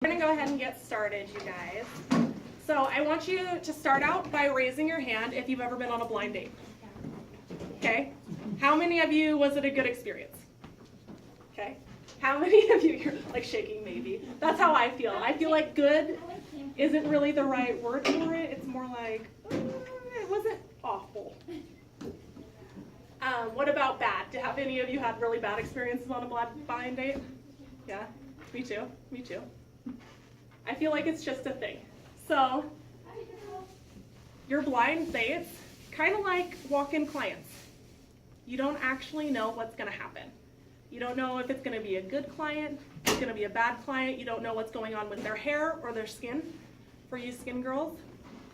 We're gonna go ahead and get started, you guys. So I want you to start out by raising your hand if you've ever been on a blind date. Okay? How many of you was it a good experience? Okay? How many of you, you're like shaking maybe. That's how I feel. I feel like good isn't really the right word for it. It's more like, it wasn't awful. What about bad? Have any of you had really bad experiences on a blind date? Yeah? Me too. Me too. I feel like it's just a thing. So, your blind dates, kind of like walk-in clients. You don't actually know what's going to happen. You don't know if it's going to be a good client, it's going to be a bad client. You don't know what's going on with their hair or their skin. For you skin girls,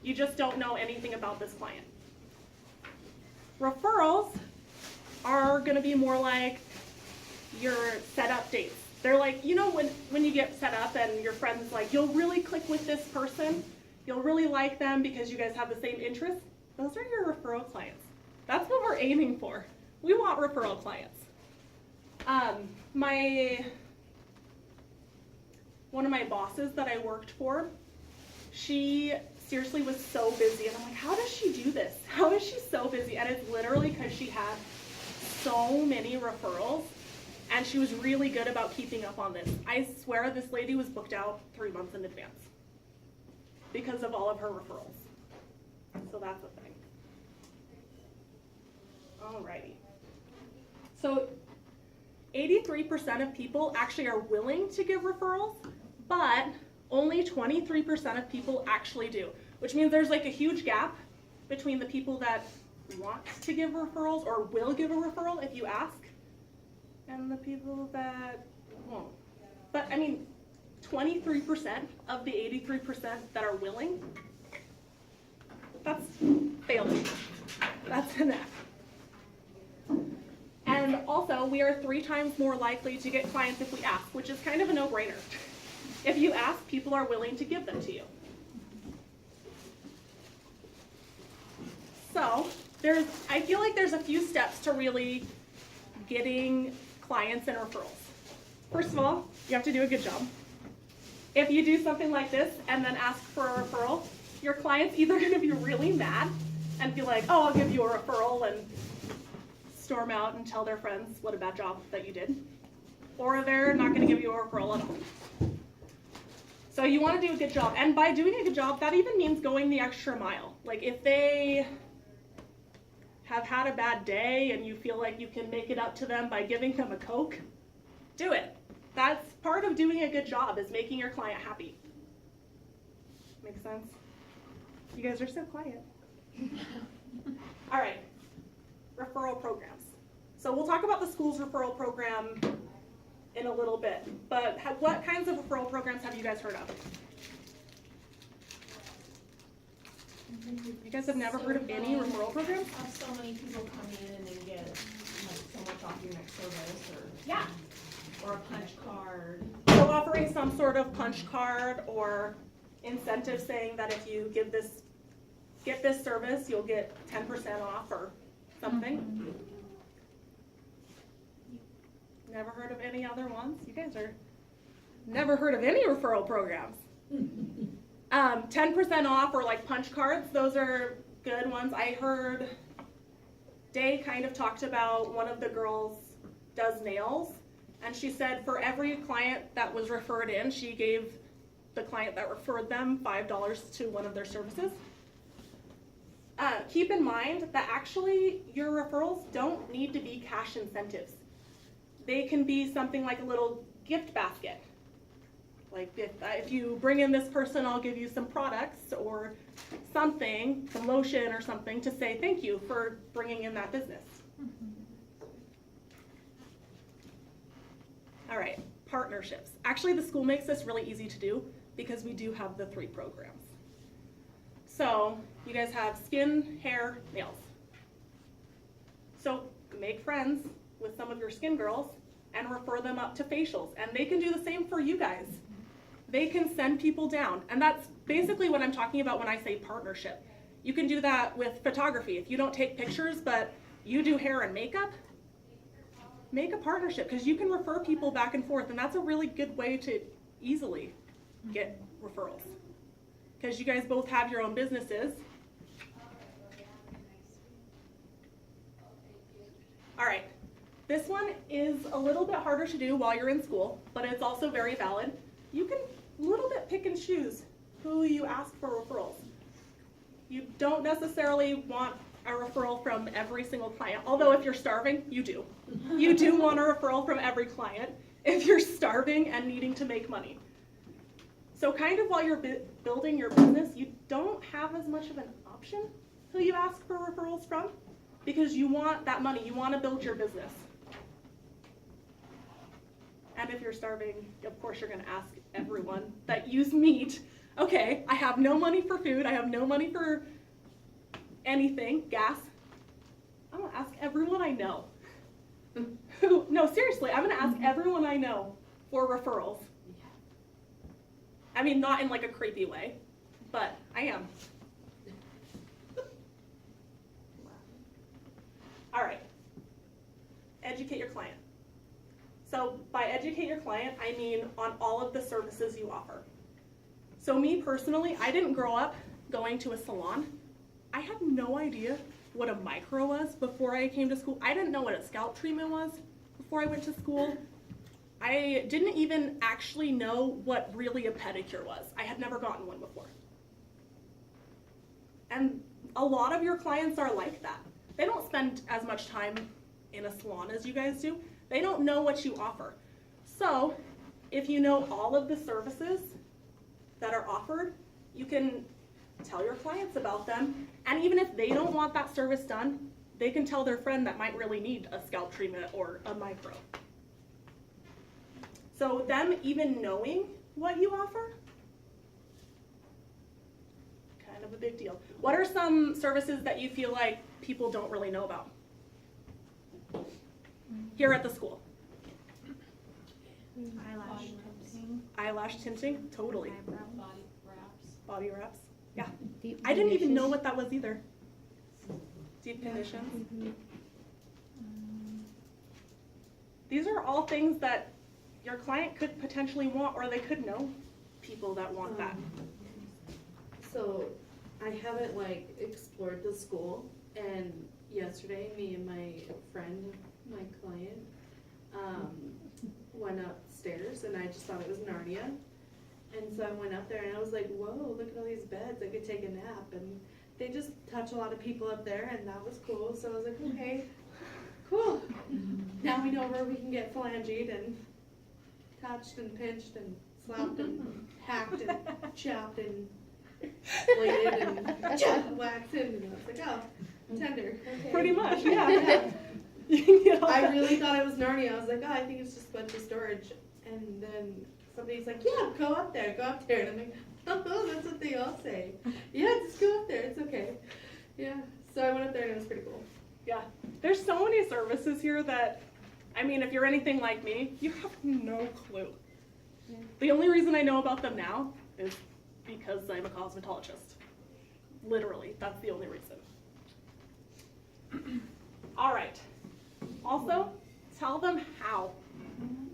you just don't know anything about this client. Referrals are going to be more like your setup dates. They're like, you know, when you get set up and your friend's like, you'll really click with this person, you'll really like them because you guys have the same interests. Those are your referral clients. That's what we're aiming for. We want referral clients. One of my bosses that I worked for, she seriously was so busy, and I'm like, how does she do this? How is she so busy? And it's literally because she had so many referrals. And she was really good about keeping up on this. I swear this lady was booked out 3 months in advance because of all of her referrals. So that's a thing. Alrighty. So 83% of people actually are willing to give referrals, but only 23% of people actually do, which means there's like a huge gap between the people that want to give referrals or will give a referral if you ask, and the people that won't. But I mean, 23% of the 83% that are willing, that's failing. That's an F. And also, we are 3 times more likely to get clients if we ask, which is kind of a no-brainer. If you ask, people are willing to give them to you. So, I feel like there's a few steps to really getting clients and referrals. First of all, you have to do a good job. If you do something like this and then ask for a referral, your client's either going to be really mad and be like, oh, I'll give you a referral, and storm out and tell their friends what a bad job that you did, or they're not going to give you a referral at all. So you want to do a good job, and by doing a good job, that even means going the extra mile. Like if they have had a bad day and you feel like you can make it up to them by giving them a Coke, do it. That's part of doing a good job, is making your client happy. Make sense? You guys are so quiet. All right, referral programs. So we'll talk about the school's referral program in a little bit, but what kinds of referral programs have you guys heard of? You guys have never heard of any referral programs? So many people come in and then get like so much off your next service, or a punch card. So offering some sort of punch card or incentive saying that if you get this service, you'll get 10% off or something. Mm-hmm. Never heard of any other ones? You guys are never heard of any referral programs. 10% off or like punch cards, those are good ones. I heard Day kind of talked about one of the girls does nails, and she said for every client that was referred in, she gave the client that referred them $5 to one of their services. Keep in mind that actually your referrals don't need to be cash incentives. They can be something like a little gift basket. Like if you bring in this person, I'll give you some products or something, some lotion or something to say thank you for bringing in that business. All right, partnerships. Actually, the school makes this really easy to do because we do have the 3 programs. So you guys have skin, hair, nails. So make friends with some of your skin girls and refer them up to facials, and they can do the same for you guys. They can send people down, and that's basically what I'm talking about when I say partnership. You can do that with photography. If you don't take pictures, but you do hair and makeup, make a partnership, because you can refer people back and forth, and that's a really good way to easily get referrals. Because you guys both have your own businesses. All right, this one is a little bit harder to do while you're in school, but it's also very valid. You can a little bit pick and choose who you ask for referrals. You don't necessarily want a referral from every single client, although if you're starving, you do. You do want a referral from every client if you're starving and needing to make money. So kind of while you're building your business, you don't have as much of an option who you ask for referrals from, because you want that money, you want to build your business. And if you're starving, of course you're going to ask everyone that use meat, okay, I have no money for food, I have no money for anything, gas. I'm going to ask everyone I know. No, seriously, I'm going to ask everyone I know for referrals. I mean, not in like a creepy way, but I am. All right, educate your client. So by educate your client, I mean on all of the services you offer. So me personally, I didn't grow up going to a salon. I had no idea what a micro was before I came to school. I didn't know what a scalp treatment was before I went to school. I didn't even actually know what really a pedicure was. I had never gotten one before. And a lot of your clients are like that. They don't spend as much time in a salon as you guys do. They don't know what you offer. So if you know all of the services that are offered, you can tell your clients about them. And even if they don't want that service done, they can tell their friend that might really need a scalp treatment or a micro. So them even knowing what you offer, kind of a big deal. What are some services that you feel like people don't really know about here at the school? Eyelash tinting. Eyelash tinting, totally. Body wraps. Body wraps, yeah. Deep I didn't even know conditions. what that was either. Deep conditions. These are all things that your client could potentially want, or they could know people that want that. So I haven't like explored the school, and yesterday me and my friend, my client, went upstairs, and I just thought it was Narnia. And so I went up there and I was like, whoa, look at all these beds, I could take a nap. And they just touch a lot of people up there, and that was cool. So I was like, okay, cool. Now we know where we can get phalangeed and touched and pinched and slapped and hacked and chopped and bladed and waxed in. And I was like, oh, tender. Okay. Pretty much, yeah. You can get all I that. really thought it was Narnia. I was like, oh, I think it's just a bunch of storage. And then somebody's like, yeah, go up there. And I'm like, oh, that's what they all say. Yeah, just go up there. It's okay. Yeah. So I went up there and it was pretty cool. Yeah, there's so many services here that, I mean, if you're anything like me, you have no clue. The only reason I know about them now is because I'm a cosmetologist. Literally, that's the only reason. All right. Also, tell them how.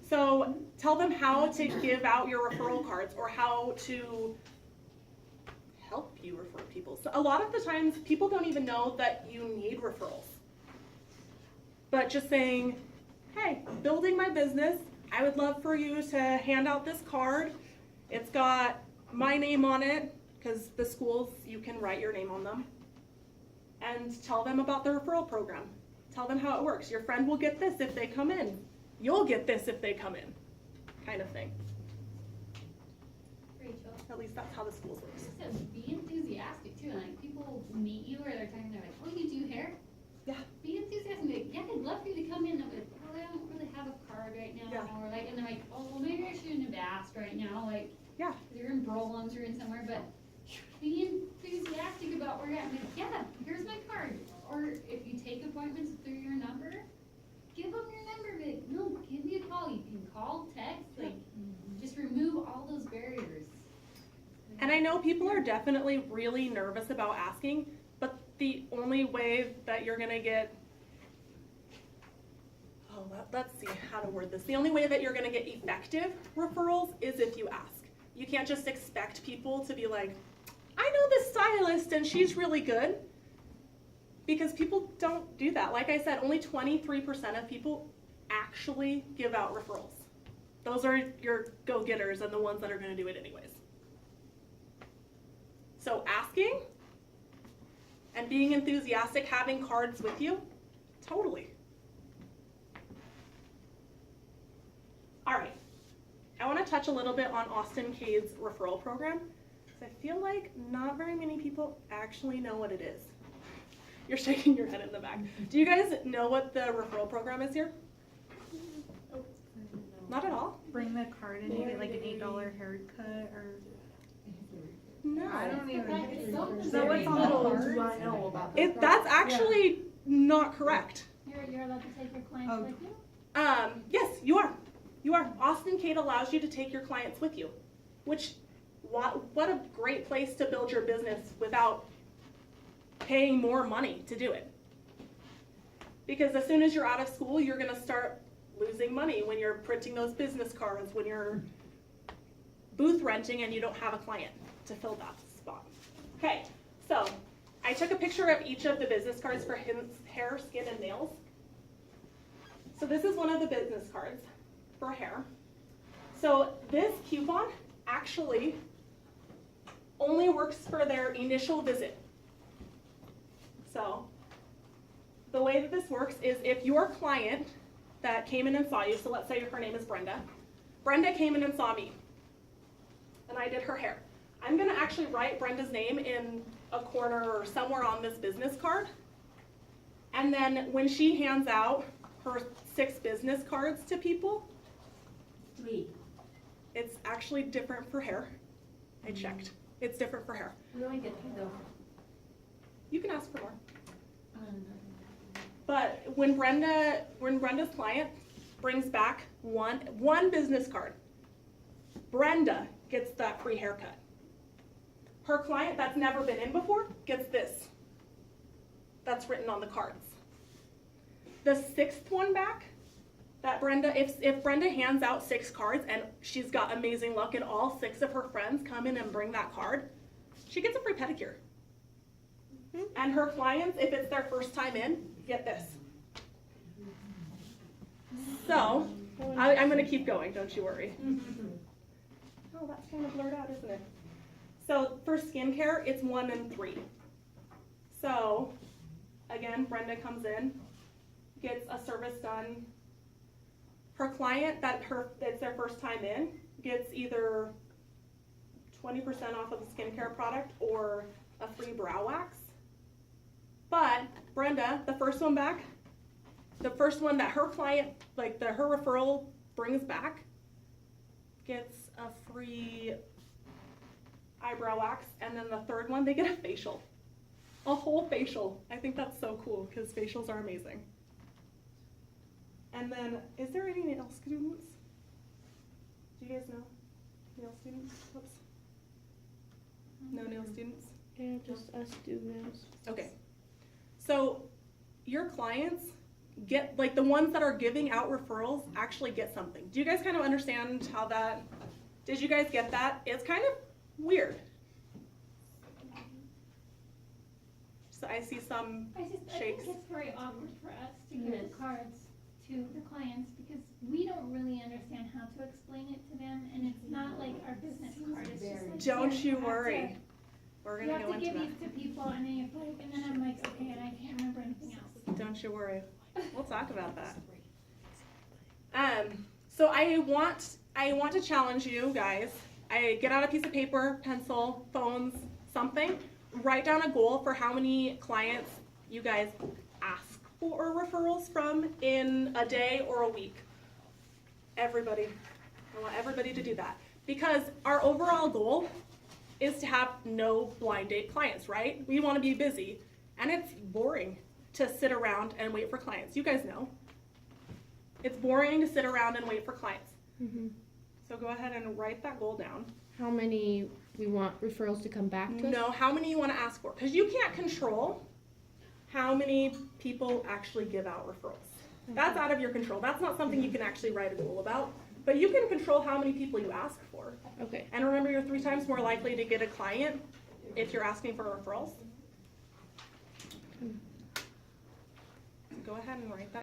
So tell them how to give out your referral cards, or how to help you refer people. So a lot of the times, people don't even know that you need referrals. But just saying, hey, I'm building my business. I would love for you to hand out this card. It's got my name on it, because the schools, you can write your name on them. And tell them about the referral program. Tell them how it works. Your friend will get this if they come in. You'll get this if they come in, kind of thing. Rachel, At least that's how the schools work. so be enthusiastic too. Like people meet you or they're talking, they're like, oh, you do hair? Yeah. Be enthusiastic. Be like, yeah, I'd love for you to come in. I'm like, well, I don't really have a card right now. Yeah. Or like, and they're like, oh, well, maybe I shouldn't have asked right now. Like, Yeah. 'cause you're in Brolums or in somewhere, but be enthusiastic about where you're at. Like, yeah, here's my card. Or if you take appointments through your number, give them your number. Be like, no, give me a call. You can call, text, like, just remove all those barriers. And I know people are definitely really nervous about asking, but the only way that you're gonna get, let's see how to word this. The only way that you're gonna get effective referrals is if you ask. You can't just expect people to be like, I know this stylist and she's really good. Because people don't do that. Like I said, only 23% of people actually give out referrals. Those are your go-getters and the ones that are going to do it anyways. So asking and being enthusiastic, having cards with you, totally. All right, I want to touch a little bit on Austin Cade's referral program, because I feel like not very many people actually know what it is. You're shaking your head in the back. Do you guys know what the referral program is here? Not at all? Bring the card and you get like an $8 haircut or. No. I don't even. So what's on the little, do I know about this? That's actually not correct. You're allowed to take your clients Oh. with you? Yes, you are. You are. Austin Cade allows you to take your clients with you, which, what a great place to build your business without paying more money to do it. Because as soon as you're out of school, you're going to start losing money when you're printing those business cards, when you're booth renting and you don't have a client to fill that spot. Okay, so I took a picture of each of the business cards for hair, skin, and nails. So this is one of the business cards for hair. So this coupon actually only works for their initial visit. So the way that this works is if your client that came in and saw you, so let's say her name is Brenda. Brenda came in and saw me, and I did her hair. I'm gonna actually write Brenda's name in a corner or somewhere on this business card. And then when she hands out her 6 business cards to people, 3. it's actually different for hair. I checked. It's different for hair. We only get 2 though. You can ask for more. But when Brenda's client brings back one business card, Brenda gets that free haircut. Her client that's never been in before gets this. That's written on the cards. The 6th one back, that Brenda, if Brenda hands out 6 cards and she's got amazing luck and all 6 of her friends come in and bring that card, she gets a free pedicure. And her clients, if it's their first time in, get this. So, I'm going to keep going, don't you worry. Oh, that's kind of blurred out, isn't it? So, for skincare, it's 1 and 3. So, again, Brenda comes in, gets a service done. Her client, it's their first time in, gets either 20% off of the skincare product or a free brow wax. But Brenda, the first one back, the first one that her client, her referral brings back, gets a free eyebrow wax, and then the third one, they get a facial. A whole facial. I think that's so cool, because facials are amazing. And then, is there any nail students? Do you guys know? Nail students? Whoops. No nail students? Yeah, just us do nails. Okay. So your clients get, the ones that are giving out referrals actually get something. Do you guys kind of understand how that, did you guys get that? It's kind of weird. So I see some I think shakes. it's very awkward for us to give cards to the clients because we don't really understand how to explain it to them, and it's not like our business card. It's just like, Don't yeah, you have worry. We're You gonna have go to into give that. these to people, and then you're like, and then I'm like, okay, and I can't remember anything else. Don't you worry. We'll talk about that. So I want to challenge you guys. I get out a piece of paper, pencil, phones, something. Write down a goal for how many clients you guys ask for referrals from in a day or a week. Everybody. I want everybody to do that. Because our overall goal is to have no blind date clients, right? We want to be busy. And it's boring to sit around and wait for clients. You guys know. It's boring to sit around and wait for clients. Mm-hmm. So go ahead and write that goal down. How many we want referrals to come back to us? Know how many you want to ask for. Because you can't control how many people actually give out referrals. That's out of your control. That's not something you can actually write a goal about. But you can control how many people you ask for. Okay. And remember, you're 3 times more likely to get a client if you're asking for referrals. Go ahead and write that.